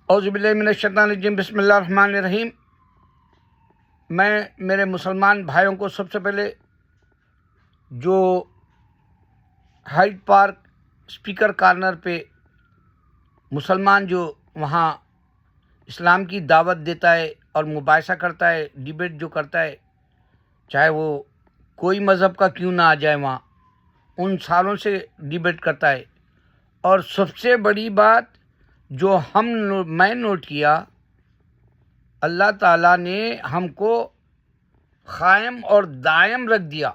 اعوذ باللہ من الشیطان الرجیم، بسم اللہ الرحمن الرحیم۔ میں میرے مسلمان بھائیوں کو سب سے پہلے جو ہائیڈ پارک اسپیکر کارنر پہ مسلمان جو وہاں اسلام کی دعوت دیتا ہے اور مباحثہ کرتا ہے، ڈیبیٹ جو کرتا ہے، چاہے وہ کوئی مذہب کا کیوں نہ آ جائے، وہاں ان سالوں سے ڈیبیٹ کرتا ہے۔ اور سب سے بڑی بات جو میں نوٹ کیا، اللہ تعالیٰ نے ہم کو قائم اور دائم رکھ دیا۔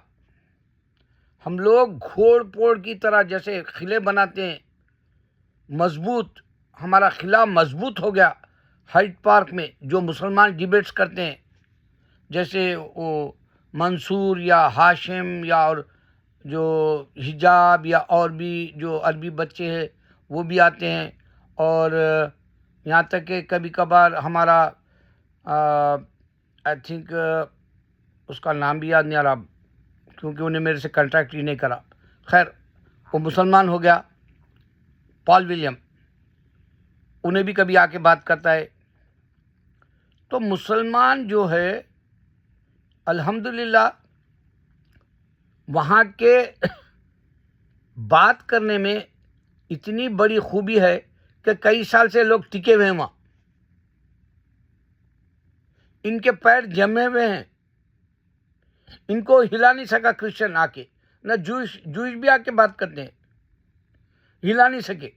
ہم لوگ گھوڑ پوڑ کی طرح جیسے قلعے بناتے ہیں مضبوط، ہمارا قلعہ مضبوط ہو گیا ہائیڈ پارک میں جو مسلمان ڈیبیٹس کرتے ہیں، جیسے وہ منصور یا ہاشم یا اور جو حجاب یا اور بھی جو عربی بچے ہیں وہ بھی آتے ہیں، اور یہاں تک کہ کبھی کبھار ہمارا آئی تھنک اس کا نام بھی یاد نہیں آ رہا کیونکہ انہیں میرے سے کنٹیکٹ ہی نہیں کرا، خیر وہ مسلمان ہو گیا پال ولیم، انہیں بھی کبھی آ کے بات کرتا ہے۔ تو مسلمان جو ہے الحمدللہ وہاں کے بات کرنے میں اتنی بڑی خوبی ہے کہ کئی سال سے لوگ ٹکے ہوئے ہیں وہاں، ان کے پیر جمے ہوئے ہیں، ان کو ہلا نہیں سکا کرسچن آ کے، نہ جوئش بھی آ کے بات کرتے ہیں، ہلا نہیں سکے۔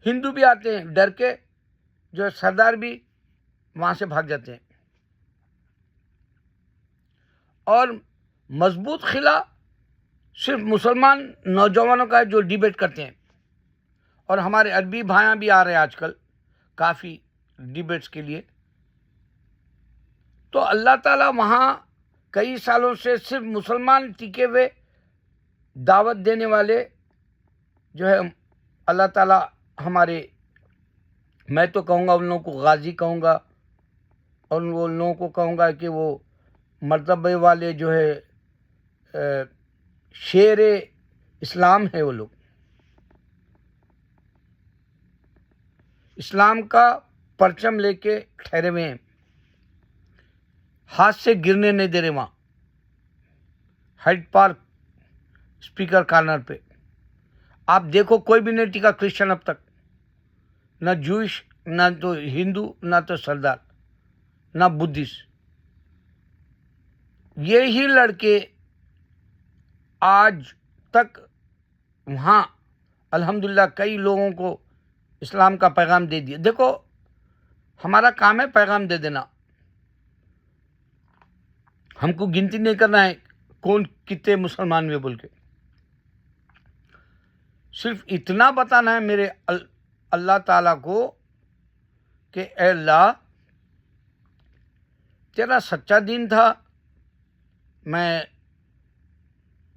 ہندو بھی آتے ہیں ڈر کے، جو سردار بھی وہاں سے بھاگ جاتے ہیں۔ اور مضبوط قلعہ صرف مسلمان نوجوانوں کا ہے جو ڈیبیٹ کرتے ہیں، اور ہمارے عربی بھائیاں بھی آ رہے ہیں آج کل کافی ڈیبیٹس کے لیے۔ تو اللہ تعالیٰ وہاں کئی سالوں سے صرف مسلمان ٹکے ہوئے دعوت دینے والے جو ہے اللہ تعالیٰ ہمارے، میں تو کہوں گا ان لوگوں کو غازی کہوں گا، اور ان لوگوں کو کہوں گا کہ وہ مرتبے والے جو ہے شیر اسلام ہے، وہ لوگ اسلام کا پرچم لے کے ٹھہرے ہوئے ہیں، ہاتھ سے گرنے نہیں دے رہے وہاں ہائیڈ پارک اسپیکر کارنر پہ۔ آپ دیکھو کوئی بھی نہیں ٹکا کرسچن اب تک، نہ جوئش، نہ تو ہندو، نہ تو سردار، نہ بدھسٹ۔ یہی لڑکے آج تک وہاں الحمدللہ کئی لوگوں کو اسلام کا پیغام دے دیا۔ دیکھو ہمارا کام ہے پیغام دے دینا، ہم کو گنتی نہیں کرنا ہے کون کتنے مسلمان میں بول کے، صرف اتنا بتانا ہے میرے اللہ تعالیٰ کو کہ اے اللہ تیرا سچا دین تھا، میں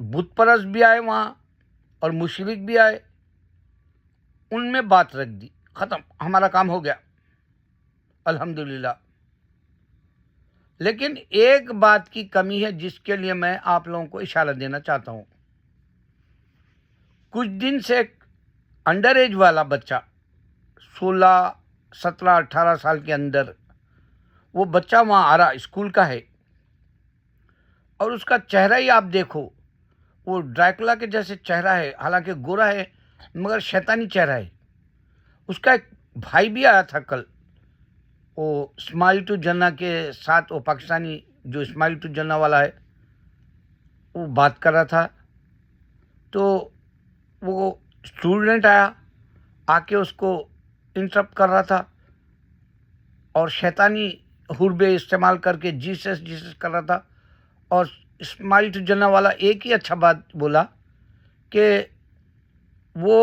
بت پرست بھی آئے وہاں اور مشرک بھی آئے، ان میں بات رکھ دی، ختم، ہمارا کام ہو گیا الحمدللہ۔ لیکن ایک بات کی کمی ہے جس کے لیے میں آپ لوگوں کو اشارہ دینا چاہتا ہوں۔ کچھ دن سے ایک انڈر ایج والا بچہ 16 17 18 سال کے اندر، وہ بچہ وہاں آ رہا، اسکول کا ہے، اور اس کا چہرہ ہی آپ دیکھو، وہ ڈریکولا کے جیسے چہرہ ہے، حالانکہ گورا ہے مگر شیطانی چہرہ ہے۔ اس کا ایک بھائی بھی آیا تھا کل، وہ اسمائل ٹو جنہ کے ساتھ، وہ پاکستانی جو اسمائل ٹو جنہ والا ہے، وہ بات کر رہا تھا۔ تو وہ اسٹوڈنٹ آیا، آ کے اس کو انٹرپٹ کر رہا تھا اور شیطانی حربے استعمال کر کے جیسس جیسس کر رہا تھا۔ اور اسمائل ٹو جنہ والا ایک ہی اچھا بات بولا کہ وہ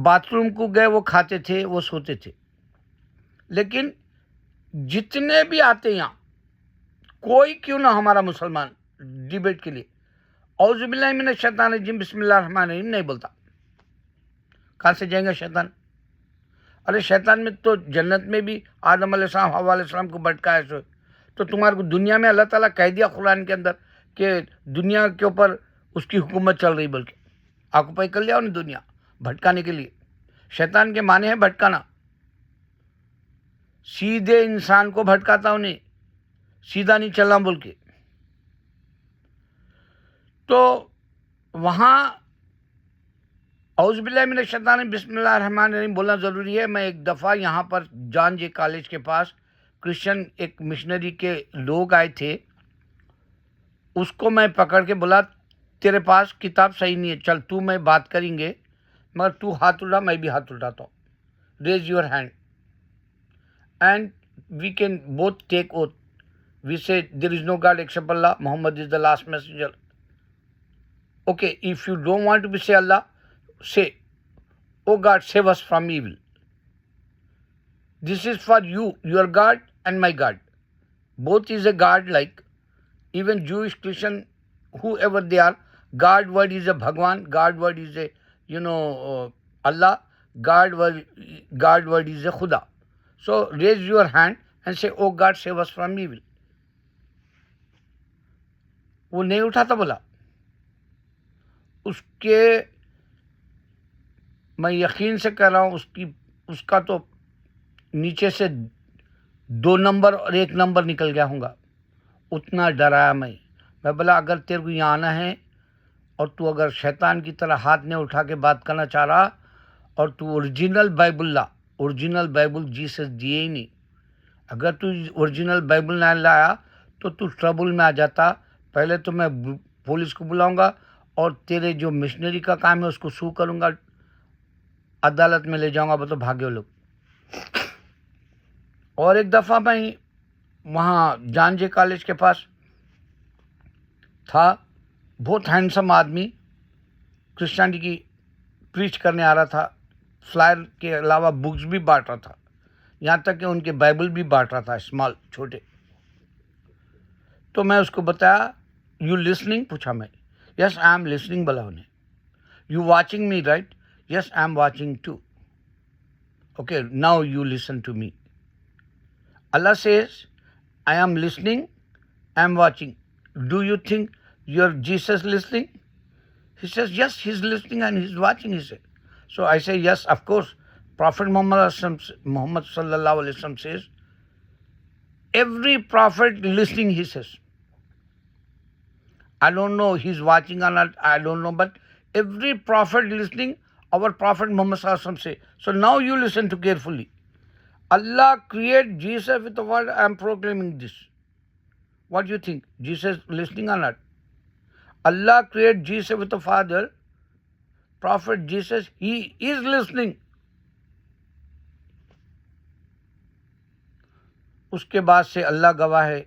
باتھ روم کو گئے، وہ کھاتے تھے، وہ سوتے تھے، لیکن جتنے بھی آتے یہاں کوئی کیوں نہ ہمارا مسلمان ڈیبیٹ کے لیے اعوذ باللہ من الشیطان الرجیم بسم اللہ الرحمن الرحیم نہیں بولتا، کہاں سے جائیں گے شیطان؟ ارے شیطان میں تو جنت میں بھی آدم علیہ السلام، حوا علیہ السلام کو بھٹکایا سو، تو تمہارے کو دنیا میں اللہ تعالیٰ کہہ دیا قرآن کے اندر کہ دنیا کے اوپر اس کی حکومت چل رہی، بلکہ آکوپائی کر لیا انہیں دنیا بھٹکانے کے لیے۔ شیطان کے معنی ہے بھٹکانا۔ سیدھے انسان کو بھٹکاتا انہیں سیدھا نہیں چلنا بول کے. تو وہاں اعوذ باللہ من الشیطان بسم اللہ الرحمن الرحیم بولنا ضروری ہے. میں ایک دفعہ یہاں پر جان جے کالج کے پاس کرسچن ایک مشنری کے لوگ آئے تھے. اس کو میں پکڑ کے بولا تیرے پاس کتاب صحیح نہیں ہے, چل تو میں بات کریں گے, مگر تو ہاتھ اٹھا میں بھی ہاتھ اٹھاتا ہوں. Raise your hand and we can both take oath. We say there is no God except Allah, Muhammad is the last messenger. Okay, if you don't want to be say Allah, say, oh God, save us from evil. This is for you, your God and my God. Both is a God, like even Jewish, Christian, whoever they are. God word is a Bhagwan, God word is a, Allah, God word is a Khuda. So raise your hand and say, oh God, save us from evil. وہ نہیں اٹھاتا, بولا اس کے, میں یقین سے کہہ رہا ہوں اس کا تو نیچے سے 2 نمبر اور 1 نمبر نکل گیا ہوں گا, اتنا ڈرایا میں. بولا اگر تیرے کو یہاں آنا ہے اور تو اگر شیطان کی طرح ہاتھ نہیں اٹھا کے بات کرنا چاہ رہا اور تو اوریجنل بائبل لا, اوریجنل بائبل جیسس دیے ہی نہیں. اگر تو اوریجنل بائبل نہ لایا تو ٹربل میں آ جاتا. پہلے تو میں پولیس کو بلاؤں گا اور تیرے جو مشنری کا کام ہے اس کو سو کروں گا, عدالت میں لے جاؤں گا. تو بھاگے لوگ. اور ایک دفعہ میں وہاں جان جے کالج کے پاس تھا, بہت ہینڈسم آدمی, کرسچینٹی کی پریچ کرنے آ رہا تھا. فلائر کے علاوہ بکس بھی بانٹ رہا تھا, یہاں تک کہ ان کے بائبل بھی بانٹ رہا تھا, اسمال, چھوٹے. تو میں اس کو بتایا, یو لسننگ, پوچھا میں. یس آئی ایم لسننگ بولا انہیں. You watching me right? Yes I am watching too. Okay, now you listen to me. اللہ says I am listening, I am watching. Do you think your Jesus listening? He says, yes, he's listening and he's watching, he said. So I say, yes, of course. Prophet Muhammad sallallahu alaihi wasallam says, every prophet listening, he says. I don't know he's watching or not, I don't know, but every prophet listening, our Prophet Muhammad sallallahu alaihi wasallam say. So now you listen to carefully. Allah created Jesus with the word, I am proclaiming this. What do you think? Jesus listening or not? Allah created Jesus with the Father. Prophet Jesus, he is listening. اس کے بعد سے اللہ گواہ ہے,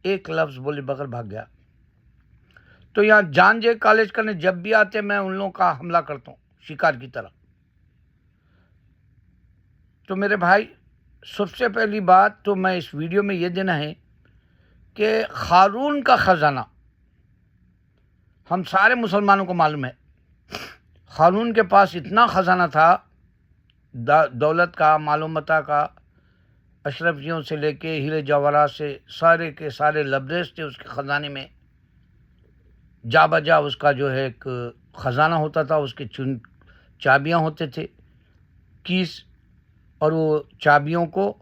ایک لفظ بولے بغیر بھاگ گیا. تو یہاں جان جے کالج کرنے جب بھی آتے میں ان لوگوں کا حملہ کرتا ہوں شکار کی طرح. تو میرے بھائی, سب سے پہلی بات تو میں اس ویڈیو میں یہ دینا ہے کہ قارون کا خزانہ ہم سارے مسلمانوں کو معلوم ہے. قارون کے پاس اتنا خزانہ تھا, دولت کا, معلومات کا, اشرفیوں سے لے کے ہیرے جواہرات سے سارے کے سارے لبریز تھے اس کے خزانے میں. جا بجا اس کا جو ہے ایک خزانہ ہوتا تھا, اس کے چابیاں ہوتے تھے, کیس, اور وہ چابیوں کو,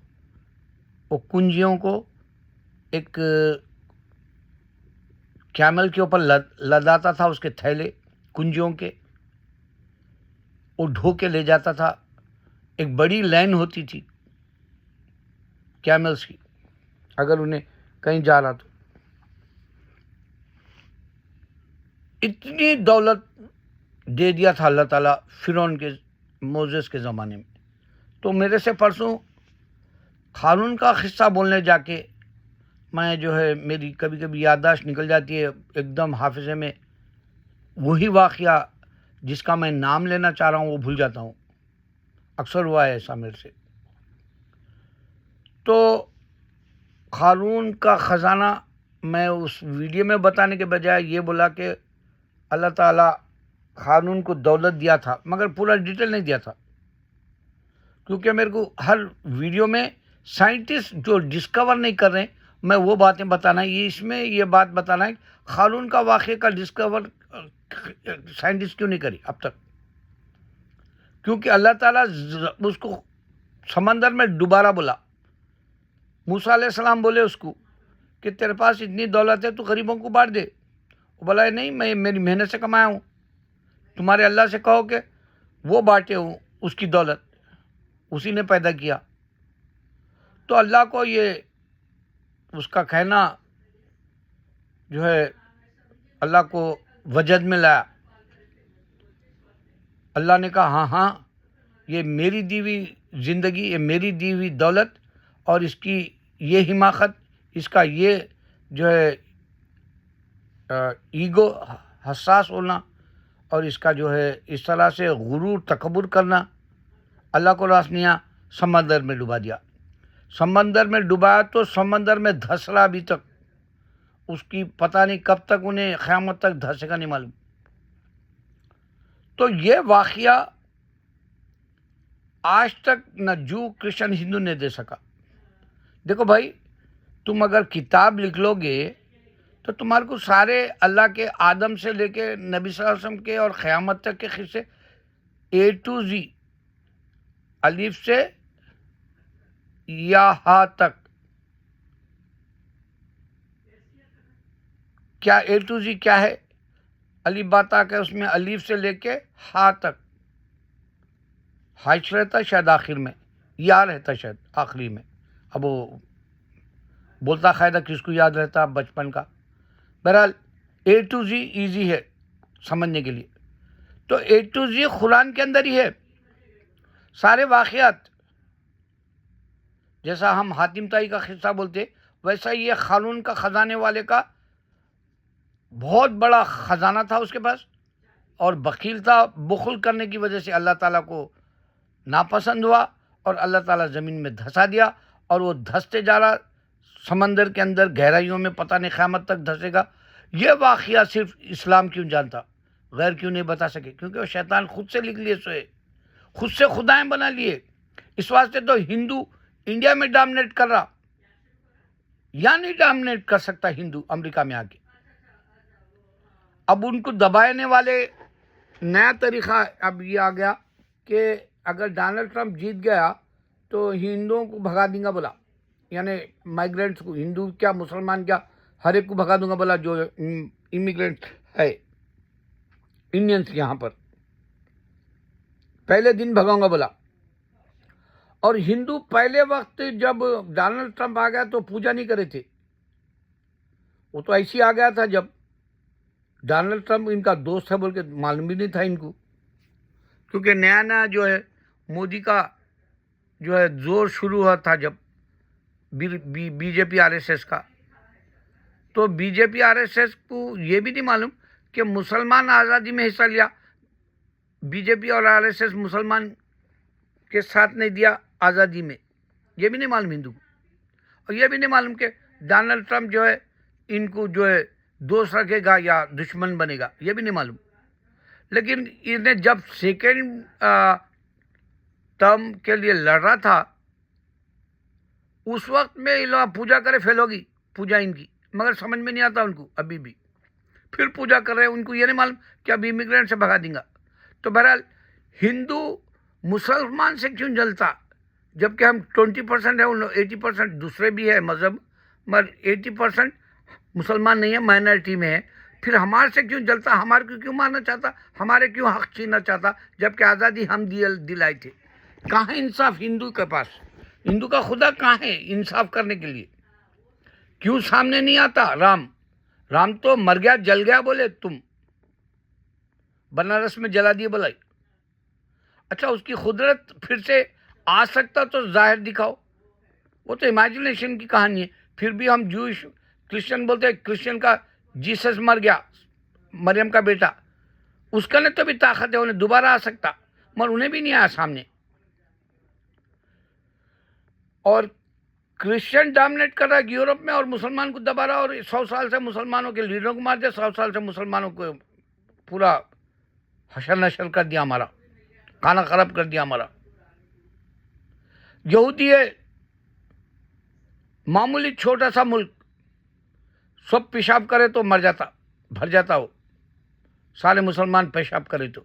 وہ کنجیوں کو ایک کیمل کے اوپر لداتا تھا, اس کے تھیلے کنجیوں کے, وہ ڈھو کے لے جاتا تھا. ایک بڑی لائن ہوتی تھی کیملز کی, اگر انہیں کہیں جا رہا تو. اتنی دولت دے دیا تھا اللہ تعالیٰ فرعون کے, موسیس کے زمانے میں. تو میرے سے پرسوں قارون کا قصہ بولنے جا کے میں جو ہے میری کبھی کبھی یادداشت نکل جاتی ہے ایک دم حافظے میں, وہی واقعہ جس کا میں نام لینا چاہ رہا ہوں وہ بھول جاتا ہوں. اکثر ہوا ہے ایسا میرے سے. تو قارون کا خزانہ میں اس ویڈیو میں بتانے کے بجائے یہ بولا کہ اللہ تعالیٰ قارون کو دولت دیا تھا, مگر پورا ڈیٹیل نہیں دیا تھا, کیونکہ میرے کو ہر ویڈیو میں سائنٹسٹ جو ڈسکور نہیں کر رہے ہیں میں وہ باتیں بتانا ہے. اس میں یہ بات بتانا ہے قارون کا واقعے کا ڈسکور سائنٹسٹ کیوں نہیں کری اب تک, کیونکہ اللہ تعالیٰ اس کو سمندر میں دوبارہ بولا. موسیٰ علیہ السلام بولے اس کو کہ تیرے پاس اتنی دولت ہے تو غریبوں کو بانٹ دے. وہ بولا نہیں، میں میری محنت سے کمایا ہوں، تمہارے اللہ سے کہو کہ وہ بانٹے ہوں اس کی دولت، اسی نے پیدا کیا. تو اللہ کو یہ اس کا کہنا جو ہے اللہ کو وجد میں لایا. اللہ نے کہا ہاں ہاں، یہ میری دی ہوئی زندگی، یہ میری دی ہوئی دولت، اور اس کی یہ حماقت، اس کا یہ جو ہے ایگو، حساس ہونا، اور اس کا جو ہے اس طرح سے غرور تکبر کرنا، اللہ کو راسنیا سمندر میں ڈبا دیا. سمندر میں ڈبایا تو سمندر میں دھس رہا ابھی تک. اس کی پتہ نہیں کب تک، انہیں قیامت تک دھسے گا نہیں معلوم. تو یہ واقعہ آج تک نہ جو کرسچن ہندو نے دے سکا. دیکھو بھائی، تم اگر کتاب لکھ لو گے تو تمہارے کو سارے اللہ کے آدم سے لے کے نبی صلی اللہ علیہ وسلم کے اور قیامت تک کے قصے اے ٹو زی، الف سے یا ہا تک. کیا اے ٹو زی کیا ہے؟ الف باتا کہ اس میں الف سے لے کے ہا تک. ہائش رہتا شاید آخر میں، یا رہتا شاید آخری میں. اب وہ بولتا قاعدہ کس کو یاد رہتا بچپن کا. بہرحال اے ٹو زی ایزی ہے سمجھنے کے لیے. تو اے ٹو زی قرآن کے اندر ہی ہے، سارے واقعات. جیسا ہم حاتم طائی کا قصہ بولتے، ویسا یہ قانون کا خزانے والے کا بہت بڑا خزانہ تھا اس کے پاس، اور بخیل تھا. بخل کرنے کی وجہ سے اللہ تعالیٰ کو ناپسند ہوا، اور اللہ تعالیٰ زمین میں دھسا دیا، اور وہ دھستے جا رہا سمندر کے اندر گہرائیوں میں، پتہ نہیں قیامت تک دھسے گا. یہ واقعہ صرف اسلام کیوں جانتا، غیر کیوں نہیں بتا سکے؟ کیونکہ وہ شیطان خود سے لکھ لیے سوئے، خود سے خدائیں بنا لیے. اس واسطے تو ہندو انڈیا میں ڈومینیٹ کر رہا، یا نہیں ڈومینیٹ کر سکتا ہندو امریکہ میں آ کے. اب ان کو دبانے والے نیا طریقہ اب یہ آ گیا کہ اگر ڈونلڈ ٹرمپ جیت گیا تو ہندوؤں کو بھگا دیں گا بولا، یعنی مائیگرینٹس کو، ہندو کیا مسلمان کیا، ہر ایک کو بھگا دوں گا بولا جو امیگرینٹ ہے انڈینس یہاں پر، پہلے دن بھگاؤں گا بولا. اور ہندو پہلے وقت جب ڈونلڈ ٹرمپ آ گیا تو پوجا نہیں کرے تھے. وہ تو ایسی آ گیا تھا جب ڈونلڈ ٹرمپ ان کا دوست ہے بول کے معلوم بھی نہیں تھا ان کو، کیونکہ نیا نیا جو ہے مودی کا جو ہے زور شروع ہوا تھا جب B J P R S S کا. تو B J P R S S کو یہ بھی نہیں معلوم کہ مسلمان آزادی میں حصہ لیا. بی جے پی اور آر ایس ایس مسلمان کے ساتھ نہیں دیا آزادی میں، یہ بھی نہیں معلوم ہندو کو. اور یہ بھی نہیں معلوم کہ ڈونلڈ ٹرمپ جو ہے ان کو جو ہے دوست رکھے گا یا دشمن بنے گا، یہ بھی نہیں معلوم. لیکن انہیں جب سیکنڈ ٹرم کے لیے لڑ رہا تھا اس وقت میں یہ لوگ پوجا کرے فیل ہوگی پوجا ان کی، مگر سمجھ میں نہیں آتا ان کو ابھی بھی. پھر پوجا کر رہے ہیں، ان کو یہ نہیں معلوم کہ اب امیگرینٹ سے بھگا دیں گا. تو بہرحال ہندو مسلمان سے کیوں جلتا، جبکہ ہم 20% ہے، ان لوگ 80% دوسرے بھی ہے مذہب، مگر 80% مسلمان نہیں ہے، مائنارٹی میں ہے. پھر ہمارے سے کیوں جلتا، ہمارے کو کیوں مارنا چاہتا، ہمارے کیوں حق چھیننا چاہتا، جبکہ آزادی ہم دلائے تھے. کہاں ہے انصاف ہندو کے پاس؟ ہندو کا خدا کہاں ہے انصاف کرنے کے لیے؟ کیوں سامنے نہیں آتا؟ رام تو مر گیا، جل گیا بولے تم، بنارس میں جلا دیے بلائی. اچھا اس کی قدرت پھر سے آ سکتا تو ظاہر دکھاؤ. وہ تو امیجنیشن کی کہانی ہے. پھر بھی ہم جوش کرسچن بولتے ہیں، کرسچن کا جیسس مر گیا، مریم کا بیٹا، اس کا نے تو بھی طاقت ہے، انہیں دوبارہ آ سکتا، مگر انہیں بھی نہیں آیا سامنے. اور کرسچن ڈومینیٹ کر رہا ہے یورپ میں، اور مسلمان کو دبا رہا، اور 100 سال سے مسلمانوں کے لیڈروں کو مار دیا، 100 سال سے مسلمانوں کو پورا حشر نشر کر دیا، ہمارا کھانا خراب کر دیا ہمارا. یہودی ہے معمولی چھوٹا سا ملک، سب پیشاب کرے تو مر جاتا، بھر جاتا ہو، سارے مسلمان پیشاب کرے تو،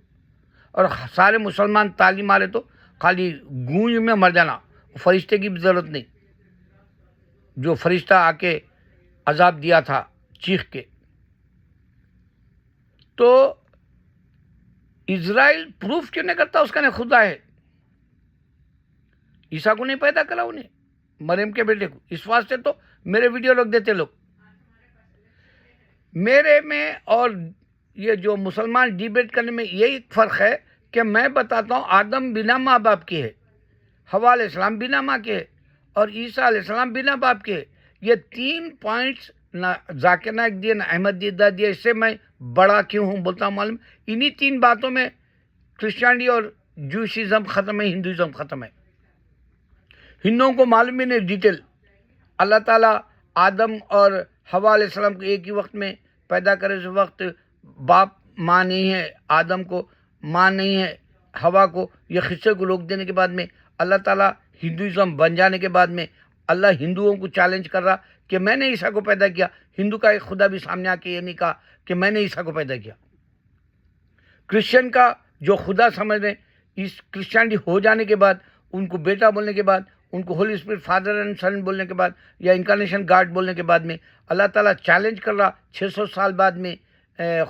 اور سارے مسلمان تالی مارے تو خالی گونج میں مر جانا. فرشتے کی بھی ضرورت نہیں، جو فرشتہ آ کے عذاب دیا تھا چیخ کے. تو اسرائیل پروف کیوں نہیں کرتا اس کا نے خدا ہے؟ عیسیٰ کو نہیں پیدا کرا انہیں، مریم کے بیٹے کو. اس واسطے تو میرے ویڈیو لوگ دیتے لوگ. میرے میں اور یہ جو مسلمان ڈیبیٹ کرنے میں یہی فرق ہے کہ میں بتاتا ہوں آدم بنا ماں باپ کے ہے، حوا علیہ السلام بنا ماں کے ہے، اور عیسیٰ علیہ السلام بنا باپ کے ہے. یہ 3 پوائنٹس نہ ذاکر نائک دیے نہ احمد دیدہ دیے. اس سے میں بڑا کیوں ہوں بولتا ہوں معلوم، انہی 3 باتوں میں کرسچینٹی اور جوشزم ختم ہے، ہندوازم ختم ہے. ہندوؤں کو معلوم ہی نہیں ڈیٹیل. اللہ تعالیٰ آدم اور حوا علیہ السلام کو ایک ہی وقت میں پیدا کرے. اس وقت باپ ماں نہیں ہے، آدم کو ماں نہیں ہے، حوا کو. یہ قصے کو روک دینے کے بعد میں اللہ تعالیٰ ہندوازم بن جانے کے بعد میں اللہ ہندوؤں کو چیلنج کر رہا کہ میں نے عیسیٰ کو پیدا کیا. ہندو کا ایک خدا بھی سامنے آ کے یہ نہیں کہا کہ میں نے عیسیٰ کو پیدا کیا. کرسچن کا جو خدا سمجھ رہے اس کرسچینٹی ہو جانے کے بعد، ان کو بیٹا بولنے کے بعد، ان کو ہولی اسپرٹ فادر اینڈ سن بولنے کے بعد، یا انکارنیشن گاڈ بولنے کے بعد میں اللہ تعالیٰ چیلنج کر رہا 600 سال بعد میں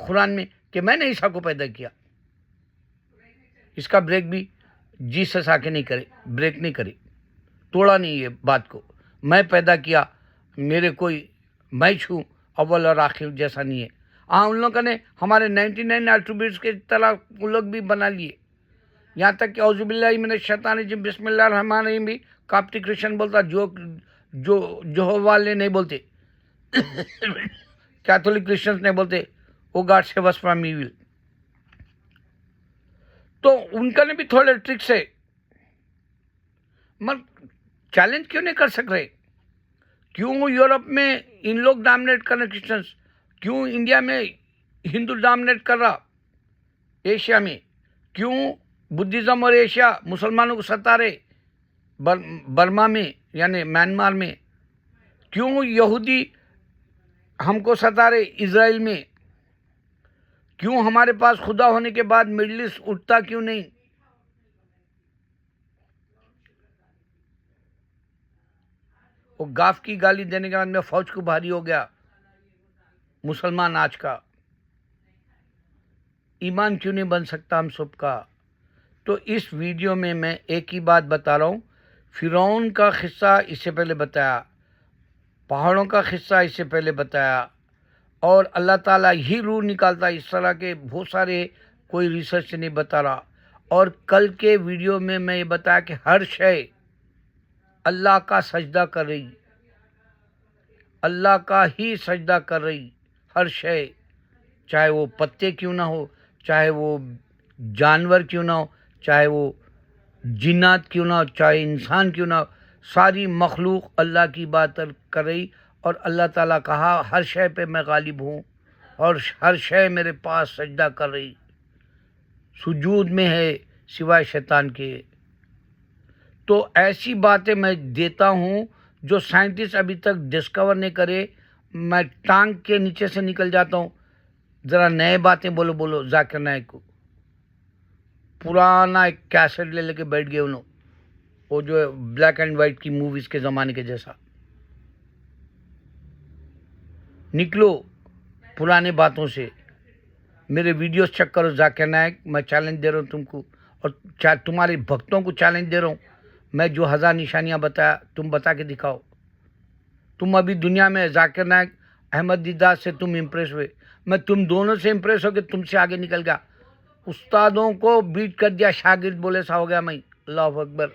قرآن میں کہ میں نے عیسیٰ کو پیدا کیا. اس کا بریک بھی جیسس آ کے نہیں کرے، بریک نہیں کرے، توڑا نہیں یہ بات کو. میں پیدا کیا، میرے کوئی میں چھوں اول اور آخر جیسا نہیں ہے. ان لوگوں نے ہمارے 99 ایٹریبیوٹس کے طرح وہ لوگ بھی بنا لیے. یہاں تک کہ اعوذ باللہ من الشیطان الرجیم بسم اللہ الرحمن الرحیم بھی کاپٹی کرسچن بولتا، جو والے نہیں بولتے، کیتھولک کرسچنس نہیں بولتے O God save us from evil. تو ان کا نے بھی تھوڑے ٹرکس ہے. مگر چیلنج کیوں نہیں کر سک رہے؟ کیوں یورپ میں ان لوگ ڈومینیٹ کر رہے کرسچنس؟ کیوں انڈیا میں ہندو ڈومینیٹ کر رہا؟ ایشیا میں کیوں بدھزم اور ایشیا مسلمانوں کو ستا رہے؟ برما میں یعنی میانمار میں کیوں یہودی ہم کو ستا رہے؟ اسرائیل میں کیوں ہمارے پاس خدا ہونے کے بعد مڈل ایسٹ اٹھتا کیوں نہیں؟ وہ گاف کی گالی دینے کے بعد میں فوج کو بھاری ہو گیا مسلمان آج کا. ایمان کیوں نہیں بن سکتا ہم سب کا؟ تو اس ویڈیو میں میں ایک ہی بات بتا رہا ہوں. فرعون کا قصہ اس سے پہلے بتایا، پہاڑوں کا قصہ اس سے پہلے بتایا، اور اللہ تعالیٰ ہی روح نکالتا. اس طرح کے بہت سارے کوئی ریسرچ نہیں بتا رہا. اور کل کے ویڈیو میں میں یہ بتایا کہ ہر شے اللہ کا سجدہ کر رہی، اللہ کا ہی سجدہ کر رہی. ہر شے، چاہے وہ پتے کیوں نہ ہو، چاہے وہ جانور کیوں نہ ہو، چاہے وہ جنات کیوں نہ ہو، چاہے انسان کیوں نہ ہو، ساری مخلوق اللہ کی بات کر رہی. اور اللہ تعالیٰ کہا ہر شے پہ میں غالب ہوں، اور ہر شے میرے پاس سجدہ کر رہی، سجود میں ہے سوائے شیطان کے. تو ایسی باتیں میں دیتا ہوں جو سائنٹسٹ ابھی تک ڈسکور نہیں کرے. میں ٹانگ کے نیچے سے نکل جاتا ہوں. ذرا نئے باتیں بولو ذاکر نائک کو. پرانا ایک کیسٹ لے کے بیٹھ گئے انہوں، وہ جو بلیک اینڈ وائٹ کی موویز کے زمانے کے جیسا. نکلو پرانے باتوں سے. میرے ویڈیوز چیک کرو ذاکر نائک. میں چیلنج دے رہا ہوں تم کو، اور تمہارے بھکتوں کو چیلنج دے رہا ہوں. میں جو 1000 نشانیاں بتایا تم بتا کے دکھاؤ. تم ابھی دنیا میں ذاکر نائک احمد دیدہ سے تم امپریس ہوئے، میں تم دونوں سے امپریس ہو کے تم سے آگے نکل گیا. استادوں کو بیٹ کر دیا، شاگرد بولے سا ہو گیا میں. اللہ اکبر.